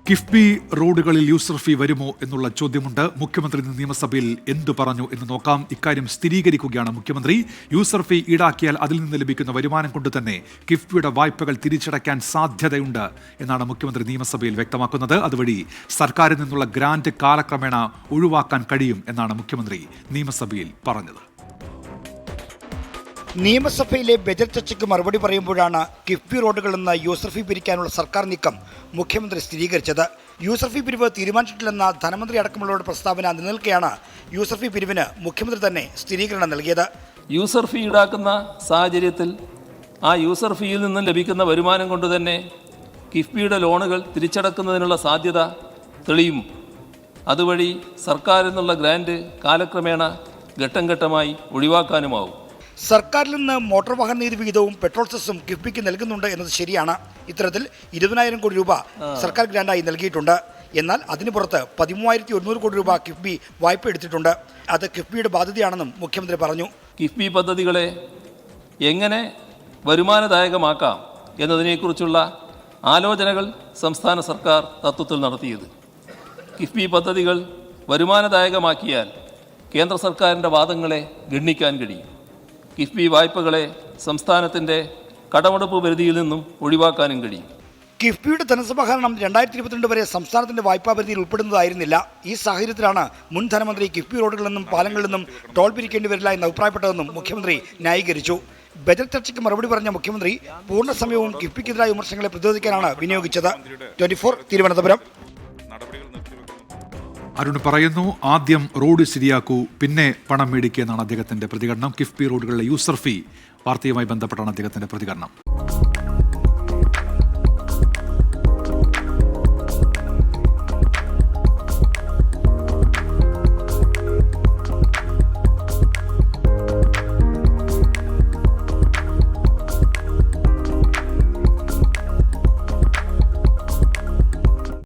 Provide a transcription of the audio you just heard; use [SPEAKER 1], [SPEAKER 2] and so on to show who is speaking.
[SPEAKER 1] കിഫ്ബി റോഡുകളിൽ യൂസർ ഫീ വരുമോ എന്നുള്ള ചോദ്യമുണ്ട്. മുഖ്യമന്ത്രി നിയമസഭയിൽ എന്തു പറഞ്ഞു എന്ന് നോക്കാം. ഇക്കാര്യം സ്ഥിരീകരിക്കുകയാണ് മുഖ്യമന്ത്രി. യൂസർ ഫീ ഈടാക്കിയാൽ അതിൽ നിന്ന് ലഭിക്കുന്ന വരുമാനം കൊണ്ട് തന്നെ കിഫ്ബിയുടെ വായ്പകൾ തിരിച്ചടയ്ക്കാൻ സാധ്യതയുണ്ട് എന്നാണ് മുഖ്യമന്ത്രി നിയമസഭയിൽ വ്യക്തമാക്കുന്നത്. അതുവഴി സർക്കാരിൽ നിന്നുള്ള ഗ്രാന്റ് കാലക്രമേണ ഒഴിവാക്കാൻ കഴിയും എന്നാണ് മുഖ്യമന്ത്രി നിയമസഭയിൽ പറഞ്ഞത്.
[SPEAKER 2] നിയമസഭയിലെ ബജറ്റ് ചർച്ചയ്ക്ക് മറുപടി പറയുമ്പോഴാണ് കിഫ്ബി റോഡുകളിൽ നിന്ന് യൂസർ ഫീ പിരിക്കാനുള്ള സർക്കാർ നീക്കം മുഖ്യമന്ത്രി സ്ഥിരീകരിച്ചത്. യൂസർ ഫീ പിരിവ് തീരുമാനിച്ചിട്ടില്ലെന്ന ധനമന്ത്രി അടക്കമുള്ളവരുടെ പ്രസ്താവന നിലനിൽക്കെയാണ് യൂസർ ഫീ പിരിവിന് മുഖ്യമന്ത്രി തന്നെ സ്ഥിരീകരണം നൽകിയത്.
[SPEAKER 3] യൂസർ ഫീ ഈടാക്കുന്ന സാഹചര്യത്തിൽ ആ യൂസർ ഫീയിൽ നിന്നും ലഭിക്കുന്ന വരുമാനം കൊണ്ട് തന്നെ കിഫ്ബിയുടെ ലോണുകൾ തിരിച്ചടക്കുന്നതിനുള്ള സാധ്യത തെളിയും. അതുവഴി സർക്കാരിൽ നിന്നുള്ള ഗ്രാന്റ് കാലക്രമേണ ഘട്ടം ഘട്ടമായി ഒഴിവാക്കാനുമാവും.
[SPEAKER 2] സർക്കാരിൽ നിന്ന് മോട്ടോർ വാഹന നികുതി വിഹിതവും പെട്രോൾ സെസ്സും കിഫ്ബിക്ക് നൽകുന്നുണ്ട് എന്നത് ശരിയാണ്. ഇത്തരത്തിൽ 20,000 കോടി രൂപ സർക്കാർ ഗ്രാന്റായി നൽകിയിട്ടുണ്ട്. എന്നാൽ അതിനു പുറത്ത് 13,100 കോടി രൂപ കിഫ്ബി വായ്പ എടുത്തിട്ടുണ്ട്. അത് കിഫ്ബിയുടെ ബാധ്യതയാണെന്നും മുഖ്യമന്ത്രി പറഞ്ഞു.
[SPEAKER 3] കിഫ്ബി പദ്ധതികളെ എങ്ങനെ വരുമാനദായകമാക്കാം എന്നതിനെക്കുറിച്ചുള്ള ആലോചനകൾ സംസ്ഥാന സർക്കാർ തത്വത്തിൽ നടത്തിയത്. കിഫ്ബി പദ്ധതികൾ വരുമാനദായകമാക്കിയാൽ കേന്ദ്ര സർക്കാരിൻ്റെ വാദങ്ങളെ ഗണ്ണിക്കാൻ കഴിയും. കിഫ്ബി വായ്പകളെ സംസ്ഥാനത്തിൻ്റെ കടമെടുപ്പ് പരിധിയിൽ നിന്നും ഒഴിവാക്കാനും കഴിയും.
[SPEAKER 2] കിഫ്ബിയുടെ ധനസമാഹരണം 2022 വരെ സംസ്ഥാനത്തിന്റെ വായ്പാ പരിധിയിൽ ഉൾപ്പെടുന്നതായിരുന്നില്ല. ഈ സാഹചര്യത്തിലാണ് മുൻ ധനമന്ത്രി കിഫ്ബി റോഡുകളിൽ നിന്നും പാലങ്ങളിൽ നിന്നും ടോൾ പിരിക്കേണ്ടി വരില്ല എന്ന് അഭിപ്രായപ്പെട്ടതെന്നും മുഖ്യമന്ത്രി ന്യായീകരിച്ചു. ബജറ്റ് ചർച്ചയ്ക്ക് മറുപടി പറഞ്ഞ മുഖ്യമന്ത്രി പൂർണ്ണ സമയവും കിഫ്ബിക്കെതിരായ വിമർശനങ്ങളെ പ്രതിരോധിക്കാനാണ് വിനിയോഗിച്ചത്. 24 തിരുവനന്തപുരം.
[SPEAKER 1] അരുൺ പറയുന്നു, ആദ്യം റോഡ് ശരിയാക്കൂ, പിന്നെ പണം മേടിക്കുക എന്നാണ് അദ്ദേഹത്തിന്റെ പ്രതികരണം. കിഫ്ബി റോഡുകളിലെ യൂസർ ഫീ വാർത്തയുമായി ബന്ധപ്പെട്ടാണ് അദ്ദേഹത്തിന്റെ പ്രതികരണം.